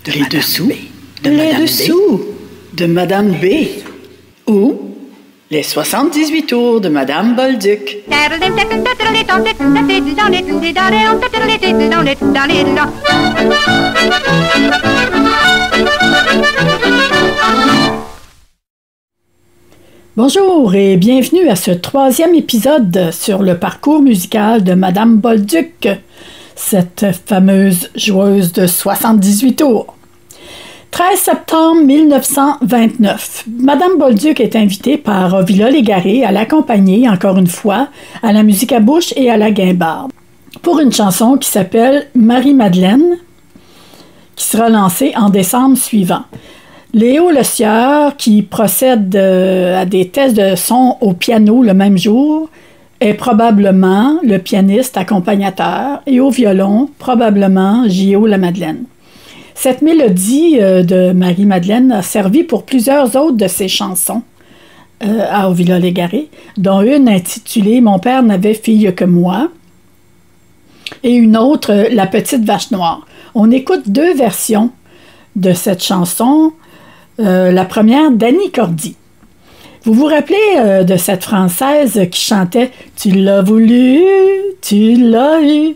Les dessous de Madame B. De Madame B. Ou les 78 tours de Madame Bolduc. Bonjour et bienvenue à ce 3e épisode sur le parcours musical de Madame Bolduc, cette fameuse joueuse de 78 tours. 13 septembre 1929, Madame Bolduc est invitée par Ovila Légaré à l'accompagner, encore une fois, à la musique à bouche et à la guimbarde, pour une chanson qui s'appelle Marie-Madeleine, qui sera lancée en décembre suivant. Léo Le Sieur, qui procède à des tests de son au piano le même jour, est probablement le pianiste accompagnateur et au violon, probablement J.O. Lamadeleine. Cette mélodie de Marie-Madeleine a servi pour plusieurs autres de ses chansons à Ovila Légaré, dont une intitulée « Mon père n'avait fille que moi » et une autre « La petite vache noire ». On écoute 2 versions de cette chanson. La première d'Annie Cordy. Vous vous rappelez de cette Française qui chantait « Tu l'as voulu, tu l'as eu ».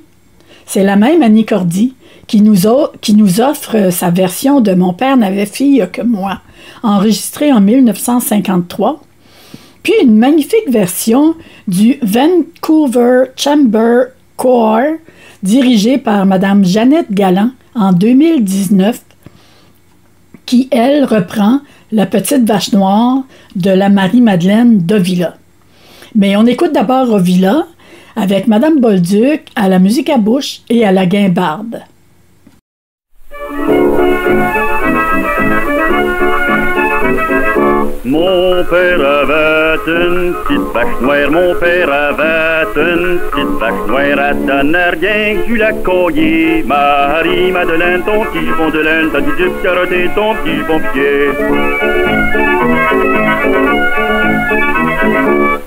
C'est la même Annie Cordy qui nous offre sa version de « Mon père n'avait fille que moi », enregistrée en 1953, puis une magnifique version du Vancouver Chamber Choir, dirigée par Madame Jeannette Galland en 2019, qui, elle, reprend La petite vache noire de la Marie-Madeleine d'Ovila. Mais on écoute d'abord Ovila avec Madame Bolduc à la musique à bouche et à la guimbarde. Mon père avait une petite vache noire, mon père avait une petite vache noire, à donner rien que du la coyer. Marie-Madeleine, ton petit jupon de laine, t'as du duc carotté, ton petit pompier.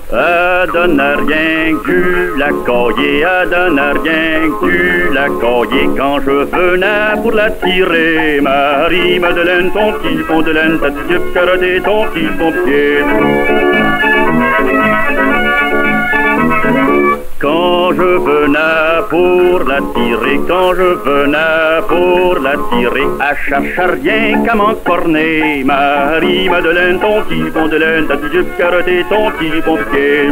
Elle donne rien que du la coyer, elle donne rien que du la coyer. Quand je venais pour la tirer, Marie-Madeleine, ton petit jupon de laine, t'as du duc carotté, ton petit pompier. Quand je venais pour la tirer, quand je venais pour la tirer, elle cherchait rien qu'à m'encorner. Marie-Madeleine, ton petit jupon de laine, t'as du duc carotté, ton petit pompier.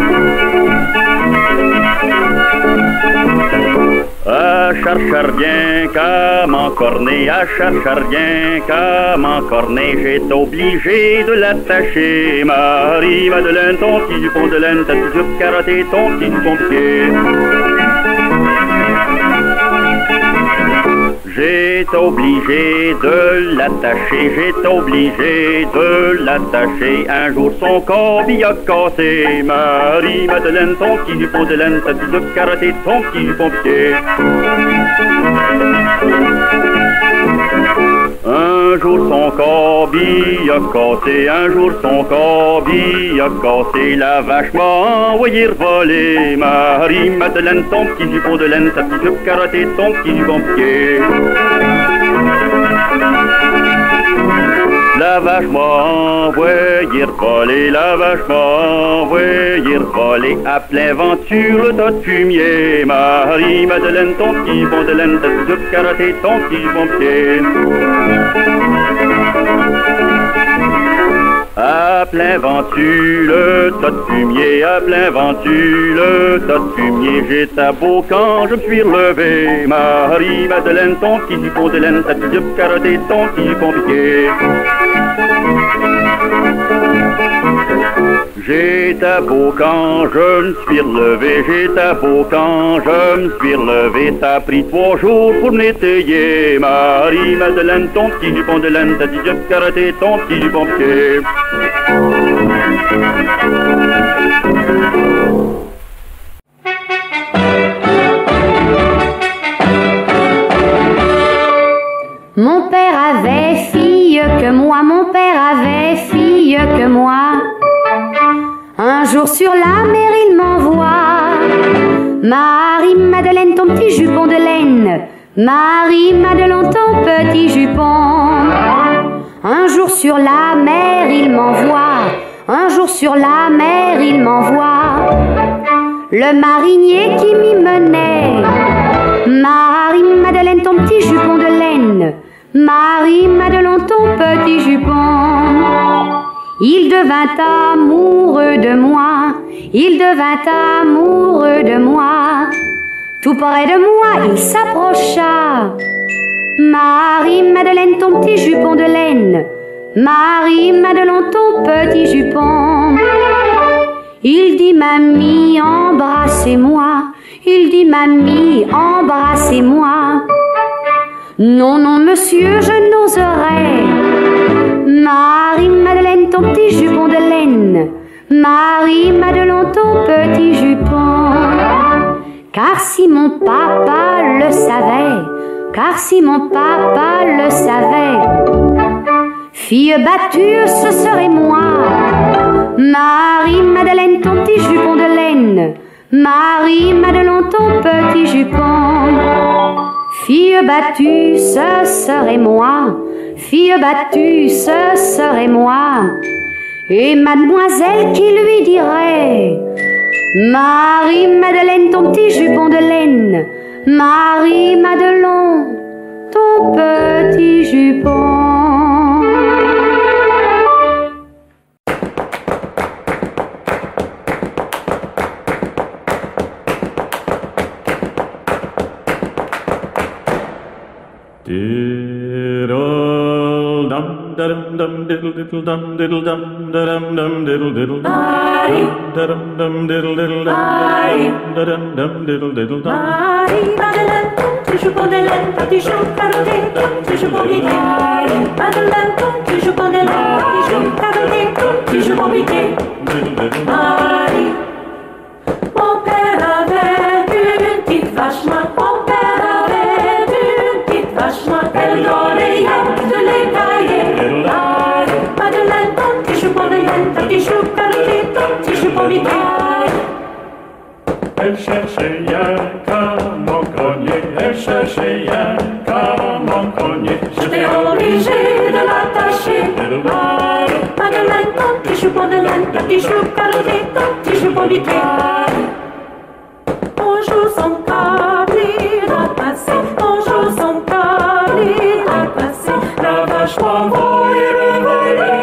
Elle cherchait rien qu'à m'encorner, elle cherchait rien qu'à m'encorner. J'étais obligé de l'attacher. Marie-Madeleine, ton petit jupon de laine, t'as du duc carotté, ton petit pompier. J'étais obligé de l'attacher, j'étais obligé de l'attacher. Un jour son corbille a cassé. Marie-Madeleine, ton petit jupon de laine, t'as du duc carotté, ton petit pompier. Un jour son corbille a cassé, un jour son corbille a cassé. La vache m'a envoyé voler. Marie-Madeleine, ton petit jupon de laine, t'as du duc carotté, ton petit pompier. La vache m'a envoyé voler, la vache m'a envoyé voler. À plein vent sur le tas de fumier. Marie-Madeleine, ton petit jupon de laine, t'as du duc carotté, ton petit pompier. À plein vent sur le tas de fumier, à plein vent sur le tas de fumier. J'étais beau quand je me suis relevé. Marie-Madeleine, ton petit jupon de laine, t'as du duc carotté, ton petit pompier. J'étais beau quand je me suis relevé, j'étais beau quand je me suis relevé. T'as pris 3 jours pour m'étayer. Marie-Madeleine, ton petit jupon de laine, t'as du duc carotté, ton petit pompier. Mon père avait fille que moi, mon père avait fille que moi. Un jour sur la mer il m'envoie Marie-Madeleine, ton petit jupon de laine, Marie-Madeleine, ton petit jupon. sur la mer, il m'envoie. Un jour sur la mer, il m'envoie. Le marinier qui m'y menait. Marie-Madeleine, ton petit jupon de laine. Marie-Madeleine, ton petit jupon. Il devint amoureux de moi. Il devint amoureux de moi. Tout près de moi, il s'approcha. Marie-Madeleine, ton petit jupon de laine. Marie-Madeleine, ton petit jupon. Il dit, mamie, embrassez-moi. Il dit, mamie, embrassez-moi. Non, non, monsieur, je n'oserais. Marie-Madeleine, ton petit jupon de laine. Marie-Madeleine, ton petit jupon. Car si mon papa le savait, car si mon papa le savait, fille battue, ce serait moi. Marie-Madeleine, ton petit jupon de laine. Marie-Madeleine, ton petit jupon. Fille battue, ce serait moi. Fille battue, ce serait moi. Et mademoiselle qui lui dirait, Marie-Madeleine, ton petit jupon de laine. Marie-Madeleine, ton petit jupon. Dum dum diddle diddle dum diddle dum dum dum diddle diddle dum dum diddle diddle dum dum diddle diddle dum. Marie-Madeleine, tu joues pour des laines, petit chou caroté, tu joues pour Mickey. Madeleine, tu joues pour des laines, petit chou caroté, tu joues pour Mickey. Marie, mon père avait une petite vache noire, mon père avait une petite vache noire, elle donnait de lait caillé. Madeleine, tu joues pour des laines, petit chou caroté, tu joues pour Mickey. Elle cherchait Yanka, mon grenier, elle cherchait Yanka, mon grenier. J'étais obligé de l'attacher. Madeleine, petit chou pour de laine, petit chou caroté, petit chou pour Mickey. On joue son cabri à passer, on joue son cabri à passer. La vache m'envoie revoler.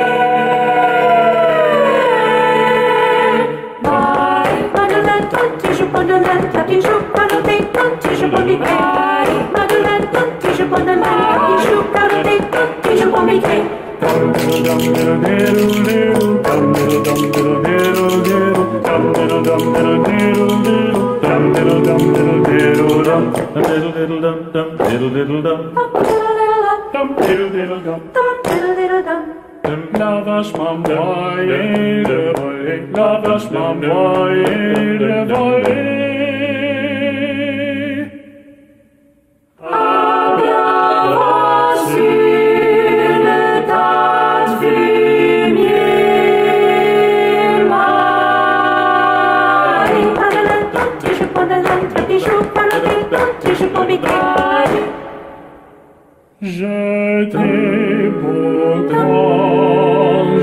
Madeleine, tu joues pour de laine, petit chou caroté, petit chou pour Mickey. Madeleine, tu joues pour de laine, petit chou caroté, petit chou pour Mickey. La vache m'envoyait de voler, la vache m'envoyait de voler. J'étais pourtant,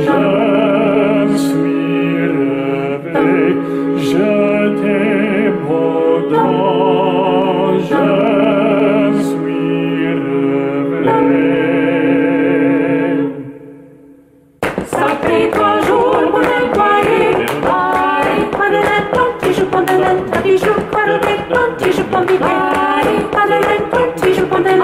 je me suis rêvé. J'étais pourtant, je me suis rêvé. Ça fait 3 jours pour nettoyer. Madeleine, tu joues pour de laine, tu joues pour de laine, tu joues pour Mickey. Madeleine, tu joues pour de laine,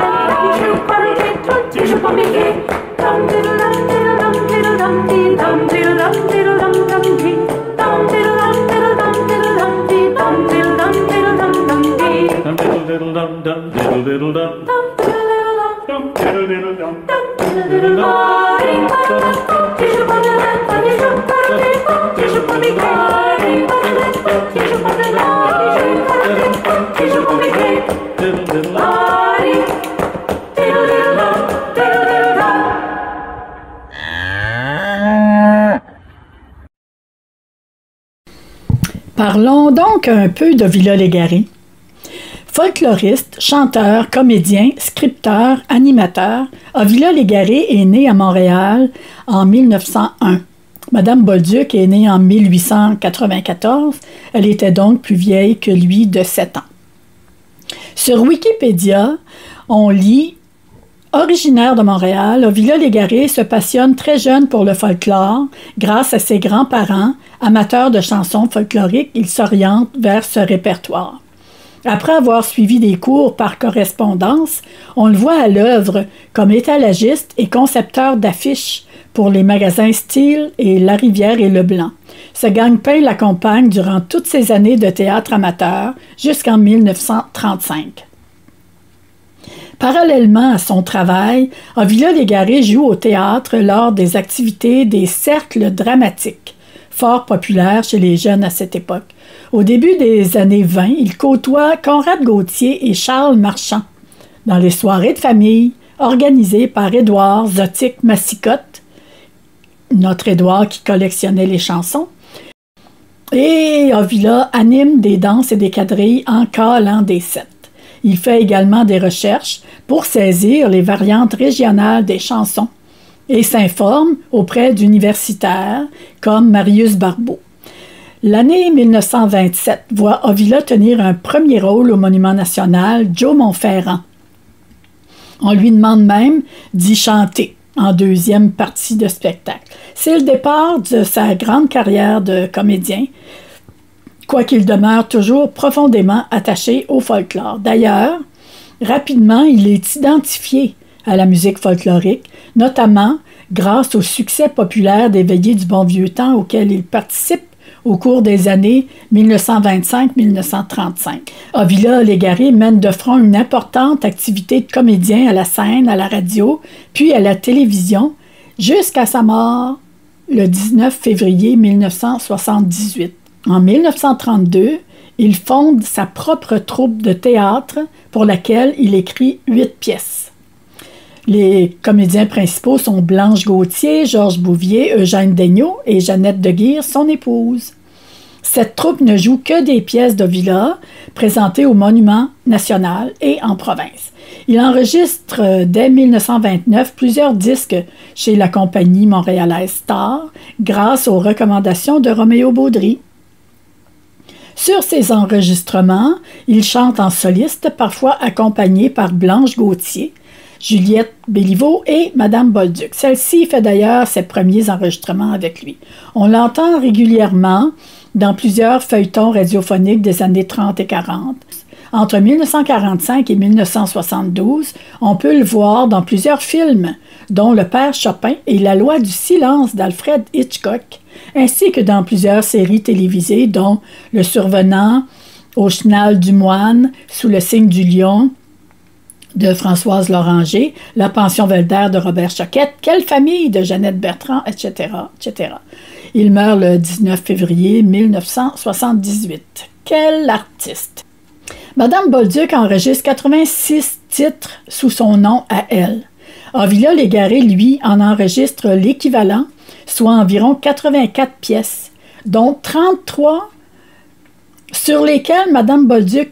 tu joues pour de laine, tu joues pour Mickey. Dum diddle dum diddle dum diddle dum dee dum diddle dum diddle dum dum dee dum diddle dum diddle dum diddle dum dee dum diddle dum diddle dum dum dee Dum diddle diddle dum dum diddle diddle dum dum diddle diddle dum dum diddle diddle dum. tu joues pour de laine, tu joues pour de laine, tu joues pour Mickey. Tu joues pour de laine, tu joues pour Mickey. Diddle diddle dum. Parlons donc un peu de Villa Légaré. Folkloriste, chanteur, comédien, scripteur, animateur, Avila Légaré est née à Montréal en 1901. Madame Bolduc est née en 1894. Elle était donc plus vieille que lui de 7 ans. Sur Wikipédia, on lit « Originaire de Montréal, Avila Légaré se passionne très jeune pour le folklore. Grâce à ses grands-parents, amateurs de chansons folkloriques, il s'oriente vers ce répertoire. Après avoir suivi des cours par correspondance, on le voit à l'œuvre comme étalagiste et concepteur d'affiches pour les magasins Style et La Rivière et Leblanc. Ce gagne-pain l'accompagne durant toutes ses années de théâtre amateur jusqu'en 1935. Parallèlement à son travail, Avila Légaré joue au théâtre lors des activités des cercles dramatiques, fort populaires chez les jeunes à cette époque. Au début des années 20, il côtoie Conrad Gauthier et Charles Marchand dans les soirées de famille organisées par Édouard Zotique Massicotte, notre Édouard qui collectionnait les chansons. Et Avila anime des danses et des quadrilles en cas l'an des 7. Il fait également des recherches pour saisir les variantes régionales des chansons et s'informe auprès d'universitaires comme Marius Barbeau. L'année 1927 voit Avila tenir un premier rôle au Monument national Joe Monferrand. On lui demande même d'y chanter en deuxième partie de spectacle. C'est le départ de sa grande carrière de comédien, quoiqu'il demeure toujours profondément attaché au folklore. D'ailleurs, rapidement, il est identifié à la musique folklorique, notamment grâce au succès populaire des Veillées du bon vieux temps auquel il participe au cours des années 1925-1935. Avila Légaré mène de front une importante activité de comédien à la scène, à la radio, puis à la télévision, jusqu'à sa mort le 19 février 1978. En 1932, il fonde sa propre troupe de théâtre pour laquelle il écrit 8 pièces. Les comédiens principaux sont Blanche Gauthier, Georges Bouvier, Eugène Daigneault et Jeannette de Guire, son épouse. Cette troupe ne joue que des pièces d'Avila présentées au Monument national et en province. Il enregistre dès 1929 plusieurs disques chez la compagnie montréalaise Star grâce aux recommandations de Roméo Baudry. Sur ces enregistrements, il chante en soliste, parfois accompagné par Blanche Gauthier, Juliette Béliveau et Madame Bolduc. Celle-ci fait d'ailleurs ses premiers enregistrements avec lui. On l'entend régulièrement dans plusieurs feuilletons radiophoniques des années 30 et 40. Entre 1945 et 1972, on peut le voir dans plusieurs films, dont Le Père Chopin et La Loi du silence d'Alfred Hitchcock, ainsi que dans plusieurs séries télévisées, dont Le Survenant, Au chenal du moine, Sous le signe du lion, de Françoise Loranger, La pension Velder de Robert Choquette, Quelle famille de Jeannette Bertrand, etc., etc. Il meurt le 19 février 1978. Quel artiste! Madame Bolduc enregistre 86 titres sous son nom à elle. Avila Légaré, lui, en enregistre l'équivalent, soit environ 84 pièces, dont 33 sur lesquelles Madame Bolduc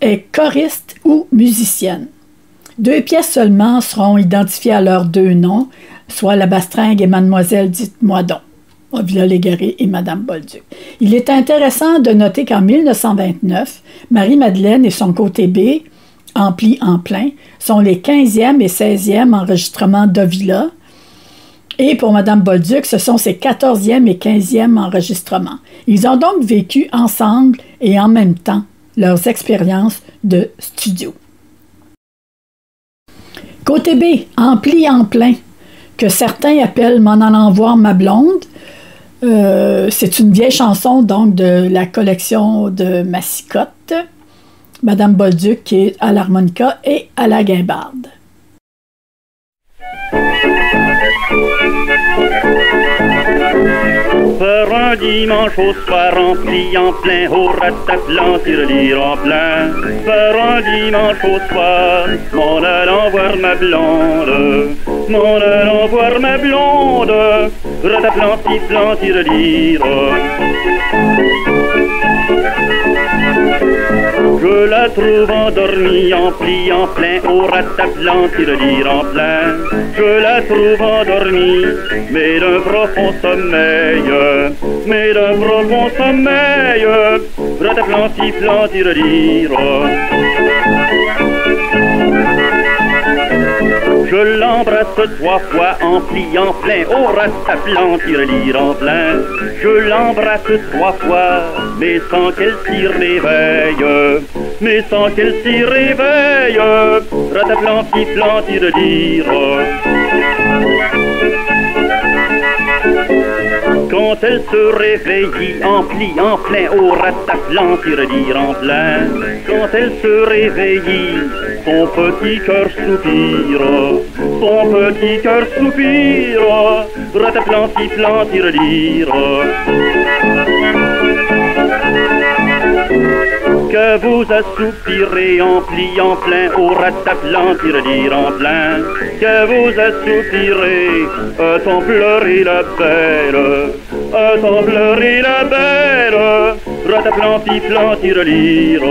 est choriste ou musicienne. 2 pièces seulement seront identifiées à leurs 2 noms, soit La Bastringue et Mademoiselle Dites-moi donc, Avila Légaré et Madame Bolduc. Il est intéressant de noter qu'en 1929, Marie-Madeleine et son côté B, Ampli en plein, sont les 15e et 16e enregistrements d'Avila. Et pour Madame Bolduc, ce sont ses 14e et 15e enregistrements. Ils ont donc vécu ensemble et en même temps leurs expériences de studio. Côté B, Ampli en plein, que certains appellent M'en allant voir ma blonde. C'est une vieille chanson donc de la collection de Massicotte. Madame Bolduc qui est à l'harmonica et à la guimbarde. Faire un dimanche au soir rempli en plein, au rataplan, tirelire en plein. Faire un dimanche au soir, m'en allant voir ma blonde, m'en allant voir ma blonde, rataplan, sifflant, tirelire. Je la trouve endormie en pliant plein au rataplan, tire-lire en plein. Je la trouve endormie, mais d'un profond sommeil, mais d'un profond sommeil, rataplan, sifflant, tire-lire. Je l'embrasse 3 fois en pliant plein au rataplan, tire-lire en plein. Je l'embrasse 3 fois, mais sans qu'elle s'y réveille, mais sans qu'elle s'y réveille, rataplan, sifflant, tire-lire. Quand elle se réveillit en pliant plein au rataplan, tire-lire en plein. Quand elle se réveillit, son petit cœur soupire, son petit cœur soupire, rataplan, sifflant, tire-lire. Que vous assoupirez en pliant plein au rataplan, tire-lire en plein. Que vous assoupirez, tant pleurer la belle, tant pleurer la belle, rataplan, sifflant, tire-lire.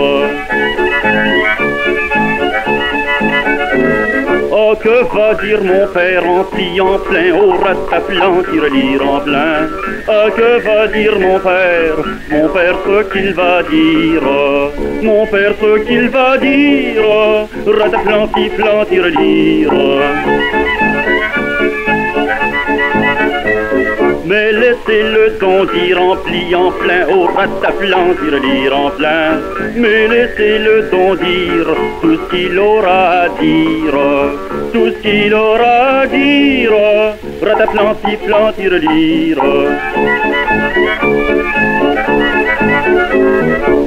Oh, que va dire mon père en pliant plein au rataplan, tire-lire en plein. Oh, que va dire mon père ce qu'il va dire, mon père ce qu'il va dire, rataplan, sifflant, tire-lire. Mais laissez-le donc dire en pliant plein au rataplan, tire-lire en plein. Mais laissez-le donc dire tout ce qu'il aura à dire, tout ce qu'il aura à dire, rataplan, sifflant, tire-lire.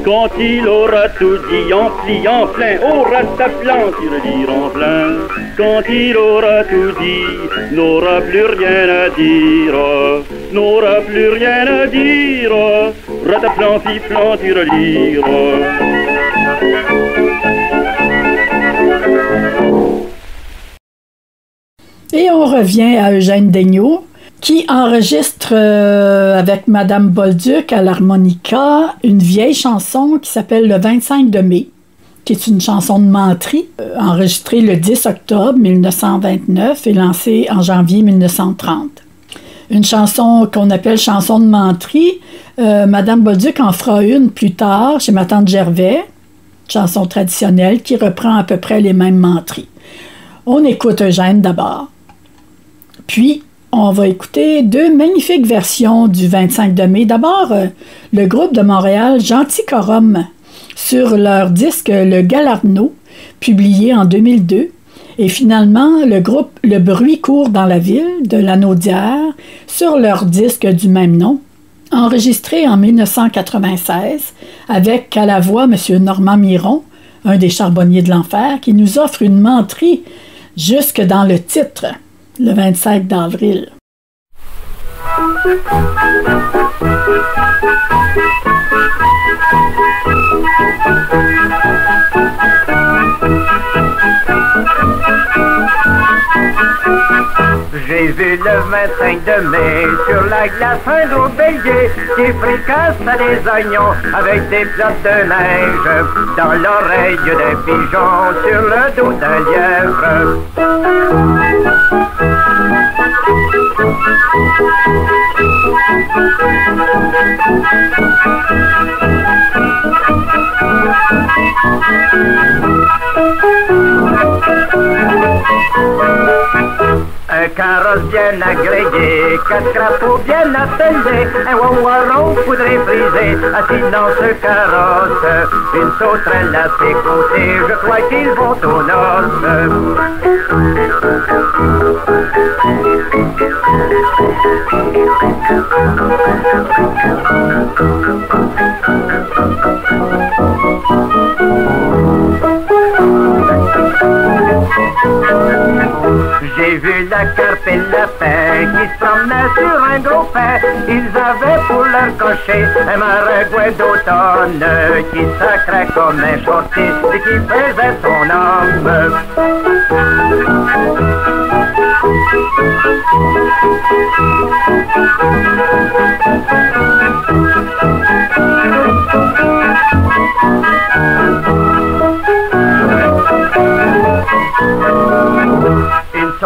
Quand il aura tout dit en pliant plein au rataplan, tire-lire en plein. Quand il aura tout dit, n'aura plus rien à dire, n'aura plus rien à dire, rataplan, sifflant, tire-lire. Et on revient à Eugène Daigneault, qui enregistre avec Madame Bolduc à l'harmonica une vieille chanson qui s'appelle Le 25 de mai, qui est une chanson de menterie, enregistrée le 10 octobre 1929 et lancée en janvier 1930. Une chanson qu'on appelle chanson de menterie. Madame Bolduc en fera une plus tard chez ma tante Gervais, chanson traditionnelle qui reprend à peu près les mêmes menteries. On écoute Eugène d'abord. Puis, on va écouter 2 magnifiques versions du 25 de mai. D'abord, le groupe de Montréal Gentil Corum sur leur disque Le Galarno, publié en 2002. Et finalement, le groupe Le Bruit court dans la ville de Lanaudière sur leur disque du même nom, enregistré en 1996 avec à la voix M. Normand Miron, un des charbonniers de l'enfer, qui nous offre une menterie jusque dans le titre, le 25 d'avril. J'ai vu le 25 de mai sur la glace un gros bélier qui fricasse à des oignons avec des flottes de neige dans l'oreille d'un pigeon sur le dos d'un lièvre. Un carrosse bien agréé, 4 crapauds bien attendés, un wawaron poudré frisé, assis dans ce carrosse, une sauterelle à ses côtés, je crois qu'ils vont aux noces. J'ai vu la carpe et le lapin qui se promenaient sur un gros pain. Ils avaient pour leur cocher un maringouin d'automne qui sacrait comme un shortiste et qui faisait son homme.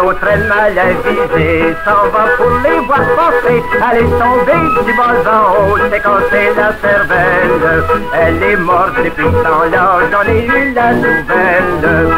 sauterelle mal avisée s'en va pour les voir passer. Elle est tombée du bas en haut, s'est cassé la cervelle. Elle est morte depuis ce temps-là, j'en ai eu la nouvelle.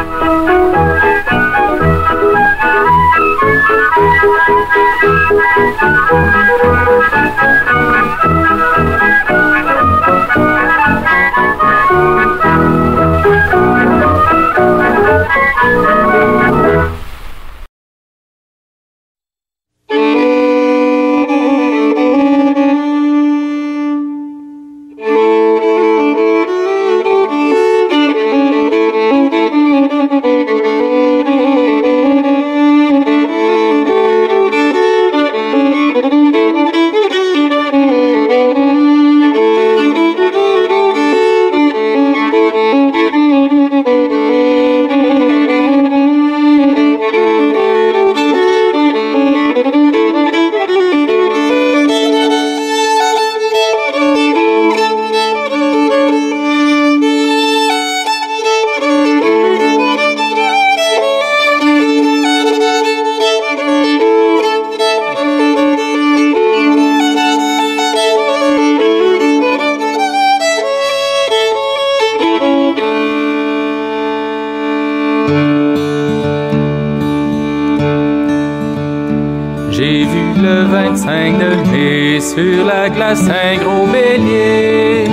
J'ai vu le 25 de mai sur la glace un gros bélier.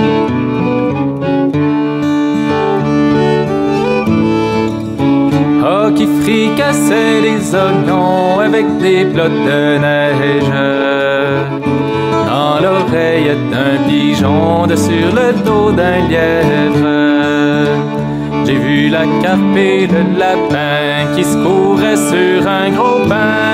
Ah, qui fricassait les oignons avec des plots de neige. Dans l'oreille d'un pigeon, sur le dos d'un lièvre. J'ai vu la carpe et le lapin qui se couraient sur un gros pain.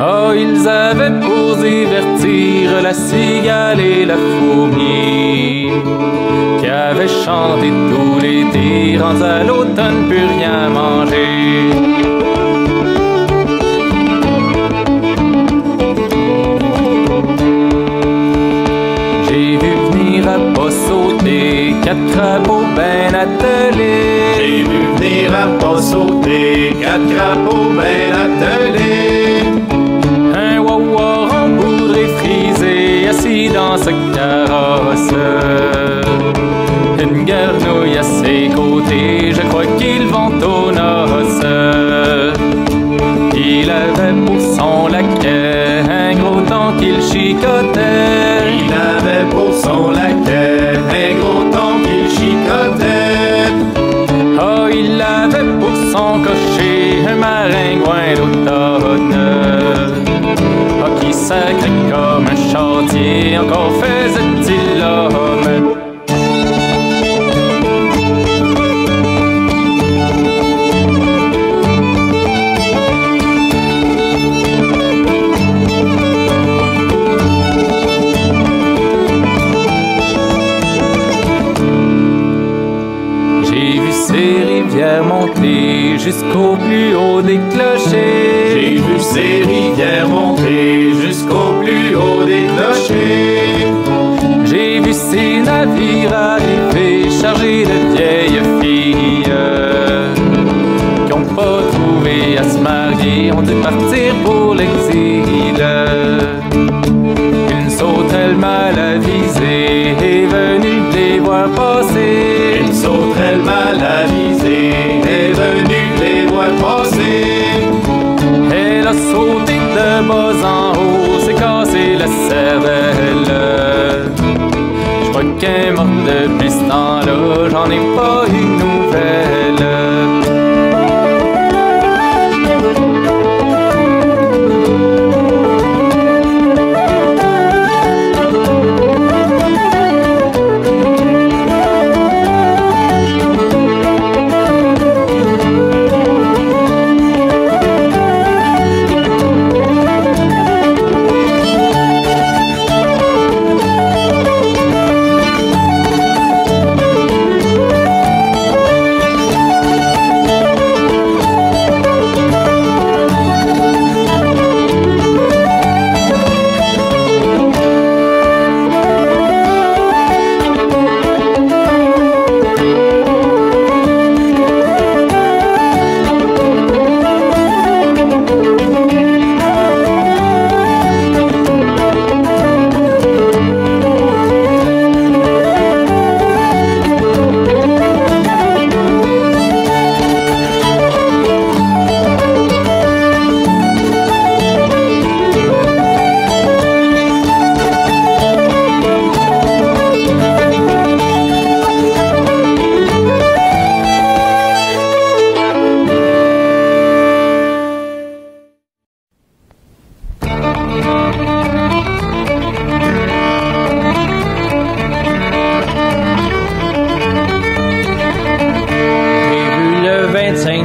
Oh, ils avaient pour divertir la cigale et la fourmi qui avaient chanté tout l'été, rendus à l'automne plus rien manger. J'ai vu venir à pas sauter quatre crapauds ben attelés. J'ai vu venir à pas sauter quatre crapauds ben attelés. Un wawa rembourré frisé assis dans ce carrosse. Une grenouille à ses côtés, je crois qu'ils vont aux noces. Il avait pour son laquais un gros temps qu'il chicotait. Il avait pour son laquais un gros temps qu'il chicotait. Oh, il avait pour son cocher un maringouin d'automne. Oh, qui sacrait comme un chantier, encore faisait-il l'homme. Monter jusqu'au plus haut des clochers. J'ai vu ces rivières monter jusqu'au plus haut des clochers. J'ai vu ces navires arriver chargés de vieilles filles qui n'ont pas trouvé à se marier, ont dû partir pour l'exil. Une sauterelle mal avisée est venue les voir passer. Une sauterelle mal avisée est venue les voir passer. Elle a sauté de bas en haut, s'est cassé la cervelle. Je crois qu'elle est morte depuis ce temps-là, j'en ai pas eu de nouvelles.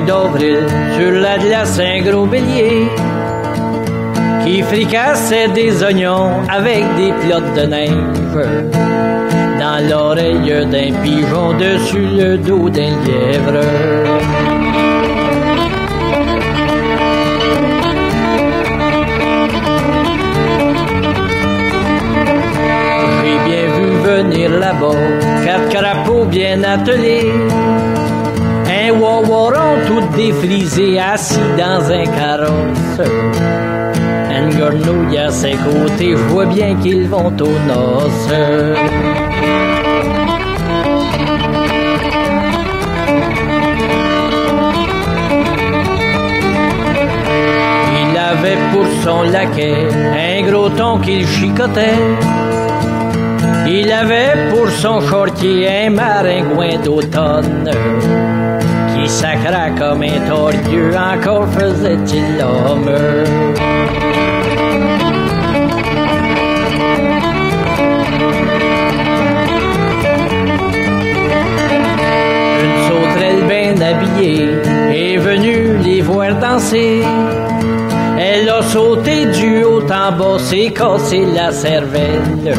d'avril, sur la glace, un gros bélier qui fricassait des oignons avec des plottes de neige dans l'oreille d'un pigeon, dessus le dos d'un lièvre. J'ai bien vu venir là-bas 4 crapauds bien attelés, un wawaron tout défrisé assis dans un carrosse, une grenouille à ses côtés, je vois bien qu'ils vont aux noces. Il avait pour son laquais un gros thon qu'il chicotait. Il avait pour son shortier un maringouin d'automne qui sacra comme un torieux, encore faisait-il l'homme. Une sauterelle bien habillée est venue les voir danser. Elle a sauté du haut en bas, s'est cassé la cervelle.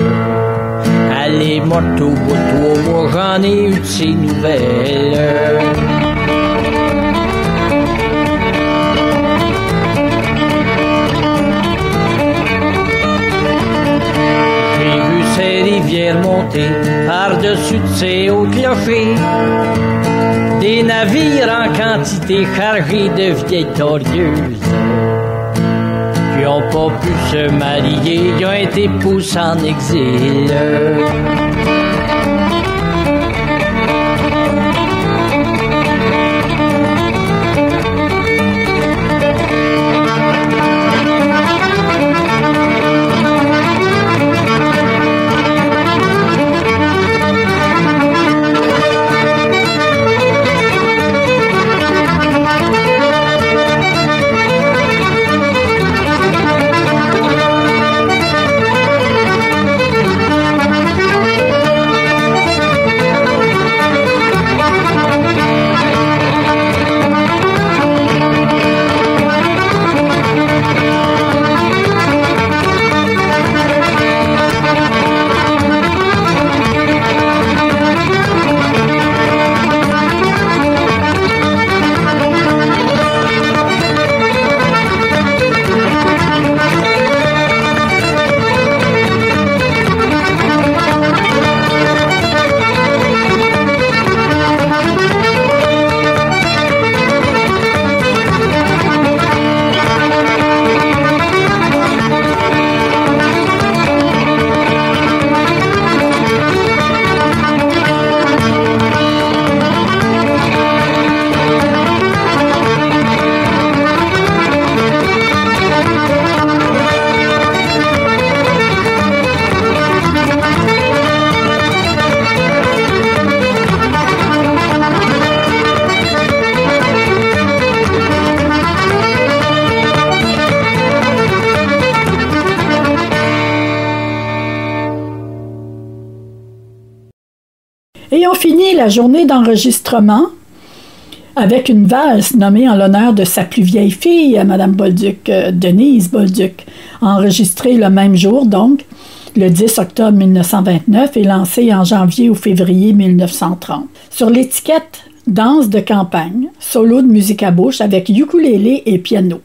Elle est morte au bout de 3 mois, j'en ai eu de ses nouvelles. J'ai vu ces rivières monter par-dessus de ces hauts clochers, des navires en quantité chargés de vieilles torieuses qui ont pas pu se marier, ils ont été poussés en exil. Et on finit la journée d'enregistrement avec une valse nommée en l'honneur de sa plus vieille fille, Madame Bolduc, Denise Bolduc, enregistrée le même jour, donc, le 10 octobre 1929 et lancée en janvier ou février 1930. Sur l'étiquette « Danse de campagne », solo de musique à bouche avec ukulélé et piano.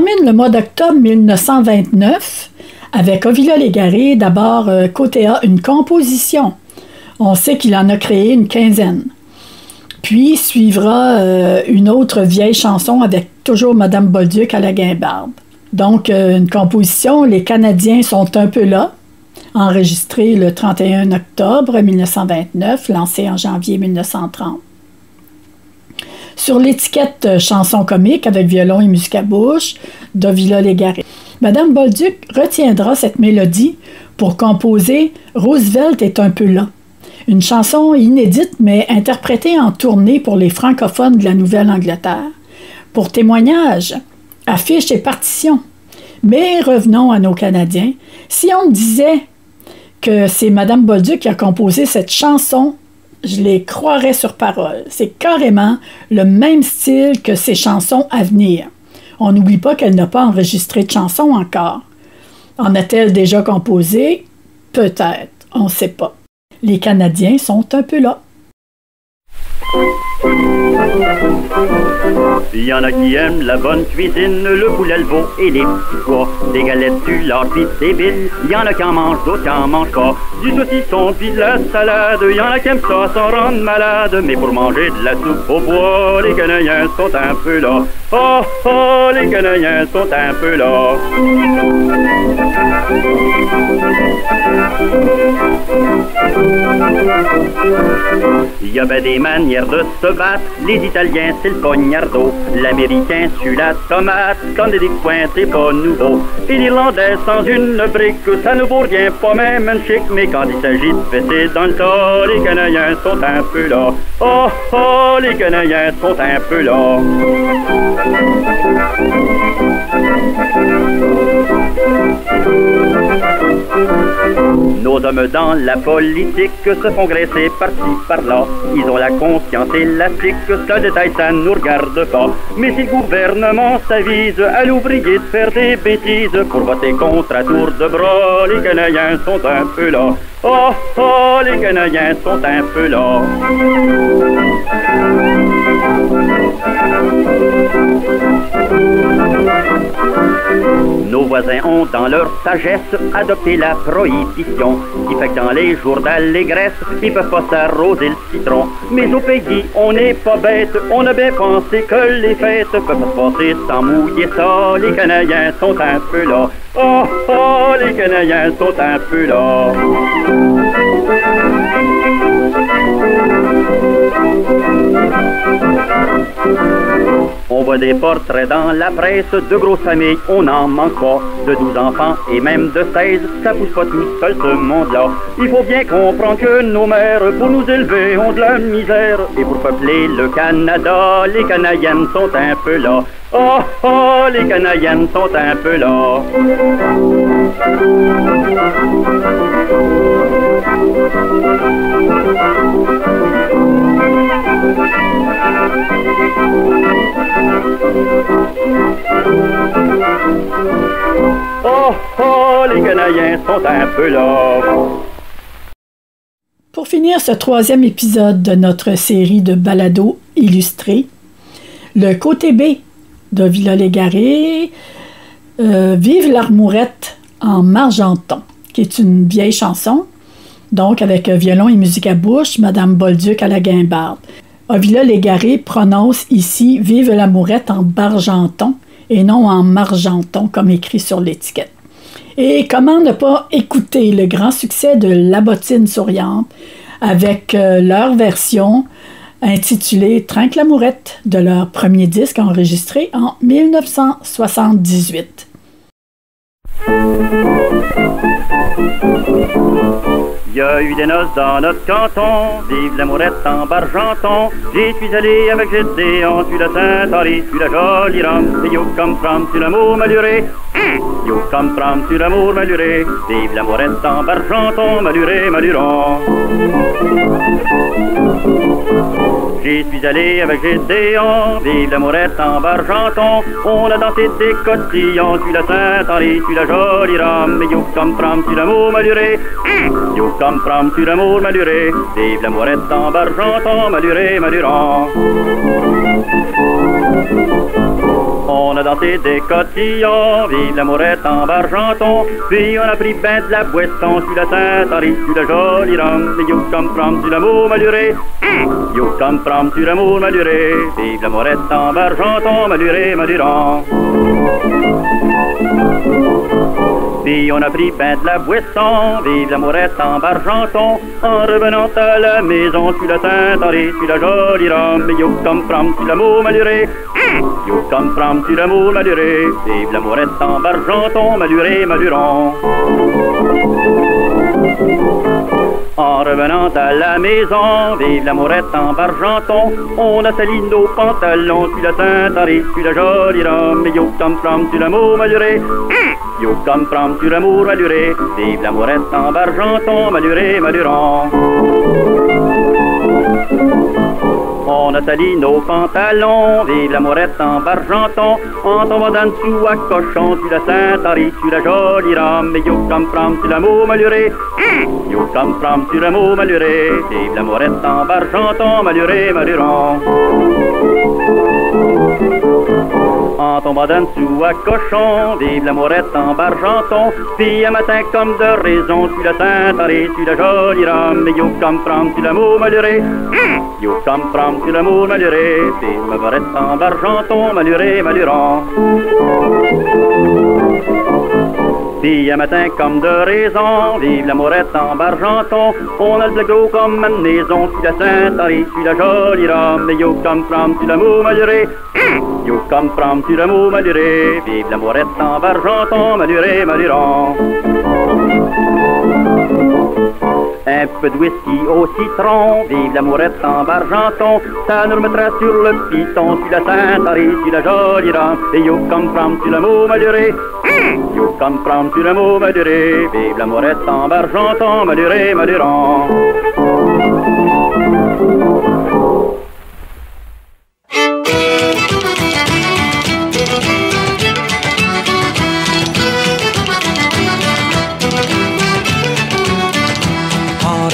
termine le mois d'octobre 1929 avec Ovila Légaré, d'abord côté A, une composition. On sait qu'il en a créé une quinzaine. Puis suivra une autre vieille chanson avec toujours Madame Bolduc à la guimbarde. Donc, une composition, Les Canadiens sont un peu là, enregistrée le 31 octobre 1929, lancée en janvier 1930. Sur l'étiquette chanson comique avec violon et musique à bouche d'Ovila Légaré. Madame Bolduc retiendra cette mélodie pour composer Roosevelt est un peu là. Une chanson inédite mais interprétée en tournée pour les francophones de la Nouvelle-Angleterre. Pour témoignage, affiche et partition. Mais revenons à nos Canadiens. Si on disait que c'est Madame Bolduc qui a composé cette chanson, je les croirais sur parole. C'est carrément le même style que ses chansons à venir. On n'oublie pas qu'elle n'a pas enregistré de chansons encore. En a-t-elle déjà composé? Peut-être, on ne sait pas. Les Canadiens sont un peu là. Il y en a qui aiment la bonne cuisine, le poulet, le veau et les petits pois, des galettes, du lard, pis des billes. Il y en a qui en mangent, d'autres qui en mangent pas. Du saucisson, pis de la salade. Il y en a qui aiment ça sans rendre malade. Mais pour manger de la soupe au bois, les Canadiens sont un peu là. Oh, oh, les Canadiens sont un peu là. Il y a ben des manières de se battre. Les Italiens, c'est le poignardeau. L'Américain suit la tomate. Comme des points, c'est pas nouveau. Et l'Irlandais, sans une brique, ça ne vaut rien, pas même un chic. Mais quand il s'agit de fesser dans le tas, les Canadiens sont un peu là. Oh, oh, les Canadiens sont un peu là. Nos hommes dans la politique se font graisser par-ci, par-là. Ils ont la conscience élastique, ce détail ça nous regarde pas. Mais si le gouvernement s'avise à l'ouvrier de faire des bêtises pour voter contre à tour de bras, les Canadiens sont un peu là. Oh, oh, les Canadiens sont un peu là. Nos voisins ont dans leur sagesse adopté la prohibition, qui fait que dans les jours d'allégresse, ils peuvent pas s'arroser le citron. Mais au pays, on n'est pas bête, on a bien pensé que les fêtes peuvent pas se passer sans mouiller ça. Les Canadiens sont un peu là. Oh, oh, les Canadiens sont un peu là. On voit des portraits dans la presse de grosses familles, on n'en manque pas. De 12 enfants et même de 16, ça pousse pas tout seul ce monde-là. Il faut bien comprendre que nos mères, pour nous élever, ont de la misère. Et pour peupler le Canada, les Canadiennes sont un peu là. Oh, oh, les Canadiennes sont un peu là. Oh, oh, les Canadiens sont un peu là. Pour finir ce troisième épisode de notre série de balados illustrés, le côté B d'Ovila Légaré, Vive l'Armourette en Margenton, qui est une vieille chanson, donc avec violon et musique à bouche, Madame Bolduc à la guimbarde. Ovila Légaré prononce ici Vive l'Amourette en Bargenton et non en Margenton comme écrit sur l'étiquette. Et comment ne pas écouter le grand succès de La Bottine souriante avec leur version intitulée Trinque l'amourette de leur premier disque enregistré en 1978. Il y a eu des noces dans notre canton, vive l'amourette en Bargenton. J'y suis allé avec Gédéon, tu la Saint-Henri, tu la jolie Rome. Et you come from, tu l'amour maluré. You come from, tu l'amour maluré. Vive l'amourette en Bargenton, maluré, maluron. J'y suis allé avec Gédéon, vive l'amourette en Bargenton. On a dansé des cotillons, tu la Saint-Henri, tu la jolie Rome. Et you come from, tu l'amour maluré. You come comme prom sur l'amour maluré, vive l'amourette en bargenton, maluré, malurant. On a dansé des cotillons, vive l'amourette en bargenton, puis on a pris ben de la boisson sur la Saint-Henri, sur la jolie rome, et you come from sur l'amour maluré, you come from sur l'amour maluré, vive l'amourette en bargenton, maluré, malurant. Puis on a pris ben de la boisson, vive l'amourette en bargenton, en revenant à la maison sur la Saint-Henri, sur la jolie rome, et you come from sur l'amour maluré, you come from sur l'amour maluré, vive l'amourette en bargenton, maluré, malurant. En revenant à la maison, vive l'amourette en bargenton, on a sali nos pantalons sur la Saint-Henri, sur la jolie rome, et you come from sur l'amour maluré, you come from sur l'amour maluré, vive l'amourette en bargenton, maluré, malurant. On a sali nos pantalons, vive l'amourette en bargenton, en tombant d'en dessous à cochon sur la Saint-Henri, sur la jolie rame, et you come from sur l'amour maluré, you come from sur l'amour maluré, vive l'amourette en bargenton, maluré, malurant. En tombant d'en dessous à cochon, vive l'amourette en bargenton, puis un matin comme de raison sur la Saint-Henri, sur la jolie rame, et you come from sur l'amour maluré, you come from sur l'amour maluré, vive l'amourette en bargenton, maluré, malurant. Puis un matin comme de raison, vive l'amourette en bargenton, on a le gros comme une maison sur la Saint-Henri, sur la jolie rome, et you come from sur l'amour maluré, you come from sur l'amour maluré, vive l'amourette en bargenton, maluré, malurant. Un peu de whisky au citron, vive l'amourette en bargenton, ça nous remettra sur le piton, sur la Saint-Henri, sur la jolie rame, et you come from sur l'amour maluré, you come from sur l'amour maluré, vive l'amourette en bargenton, maluré, malurant.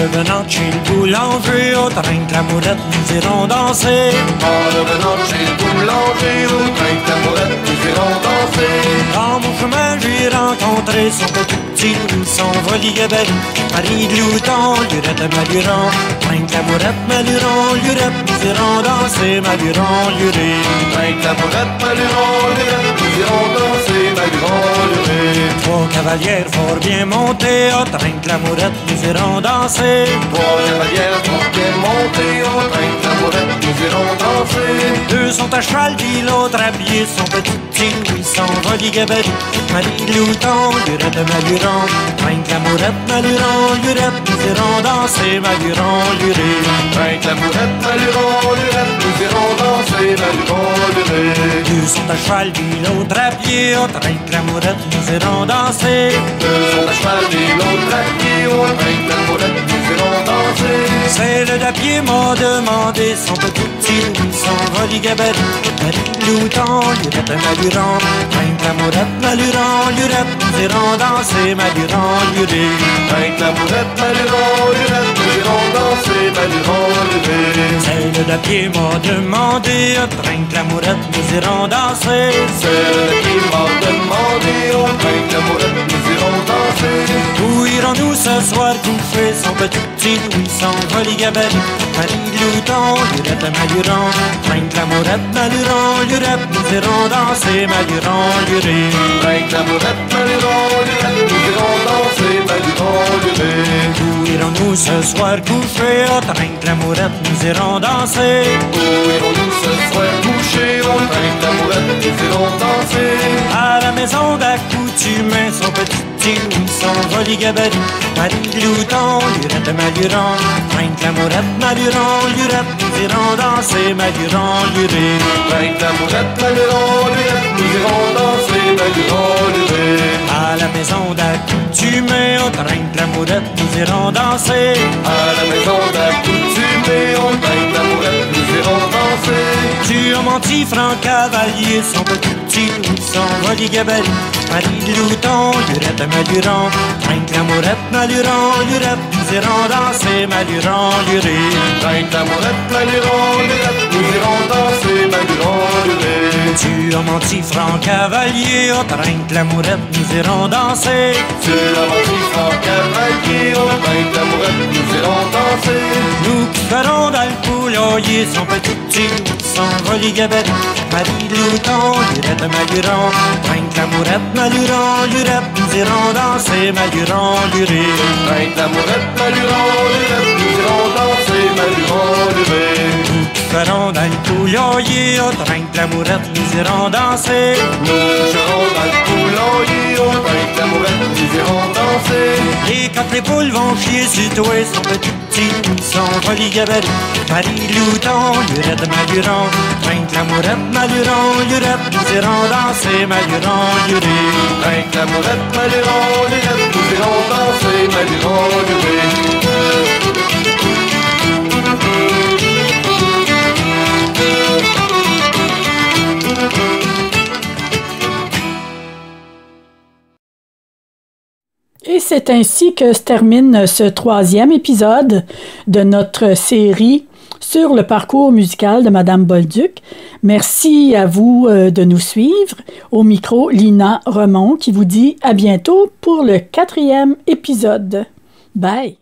revenant chez le boulanger, au train que l'amourette nous irons danser. En revenant chez le boulanger, au train que l'amourette nous irons danser. Dans mon chemin, j'ai rencontré son petit Louis, son voli-gabarit, Marie de Louton, Lurette Maluron. Train que l'amourette Maluron, Lurette, nous irons danser, Maluron, Lurette. Train que l'amourette Maluron, Lurette, nous irons danser, Maluron, Lurette. Trois cavalières fort bien montées, au train que l'amourette nous irons danser. Trois cavalières fort bien montées, au train que l'amourette nous irons danser. Deux sont à cheval, puis l'autre à pied, son petit Louis, son voli-gabarit, Marie de Louton, Lurette Maluron. Train que l'amourette Maluron, Lurette, nous irons danser, Maluron, Lurette. Train que l'amourette Maluron, Lurette, nous irons danser, Maluron, Lurette. Deux sont à cheval, puis l'autre à pied, au train que l'amourette nous irons danser. Deux sont à cheval, puis l'autre à pied, au train que l'amourette nous irons danser. Celle d'à-pied m'a demandé son petit Louis, son voli-gabarit, Marie de Louton, Lurette Maluron. Train que l'amourette Maluron, Lurette, nous irons danser, Maluron, Lurette. Train que l'amourette Maluron, Lurette, nous irons danser, Maluron, Lurette. Celle d'à-pied m'a demandé, au train que l'amourette nous irons danser. Celle d'à-pied m'a demandé, au train que l'amourette nous irons danser. Où irons-nous ce soir coucher son petit Louis, son voli-gabarit, Marie de Louton, Lurette Maluron. Train que l'amourette Maluron, Lurette, nous irons danser, Maluron, Lurette. Train que l'amourette Maluron, Lurette, nous irons danser, Maluron, Lurette. Où irons-nous ce soir coucher, au train que l'amourette nous irons danser. Où irons-nous ce soir coucher, au train que l'amourette nous irons danser. À la maison d'accoutumée, son petit Louis, son voli-gabarit, Marie de Louton, Lurette Maluron. Train que l'amourette Maluron, Lurette, nous irons danser, Maluron, Lurette. Train que l'amourette Maluron, Lurette, nous irons danser, Maluron, Lurette. À la maison d'accoutumée, au train que l'amourette nous irons danser. À la maison d'accoutumée, au train que l'amourette nous irons danser. danser. Tu as menti, Franc Cavalier, son petit loup, son voli-gabarit. Marie Louton, lurette, maluron, trinque l'amourette, maluron, lurette, nous irons danser, maluron, lurette. Trinque l'amourette, maluron, lurette, nous irons danser, maluron, lurette. Tu as menti, Franc Cavalier, oh, trinque l'amourette, nous irons danser. Tu as menti, Franc Cavalier, oh, trinque l'amourette, nous irons danser. Nous ferons dans le poulailler son petit loup, son voli-gabarit. Marie Louton, lurette, maluron, trinque l'amourette, maluron, lurette, nous irons danser, maluron, lurette. Trinque l'amourette, maluron, lurette, nous irons danser, maluron, lurette. Nous ferons dans le poulailler, oh, trinque l'amourette, nous irons danser. Nous coucherons dans le poulailler, oh, trinque l'amourette, nous irons danser. Et quand les poules vont chier sur toi, son petit loup, son voli-gabarit. Marie Louton, lurette, maluron, trinque l'amourette, maluron, lurette, nous irons danser, maluron, lurette. Trinque l'amourette, maluron, lurette, nous irons danser, maluron, lurette. Et c'est ainsi que se termine ce 3e épisode de notre série sur le parcours musical de Madame Bolduc. Merci à vous de nous suivre. Au micro, Lina Remond qui vous dit à bientôt pour le 4e épisode. Bye!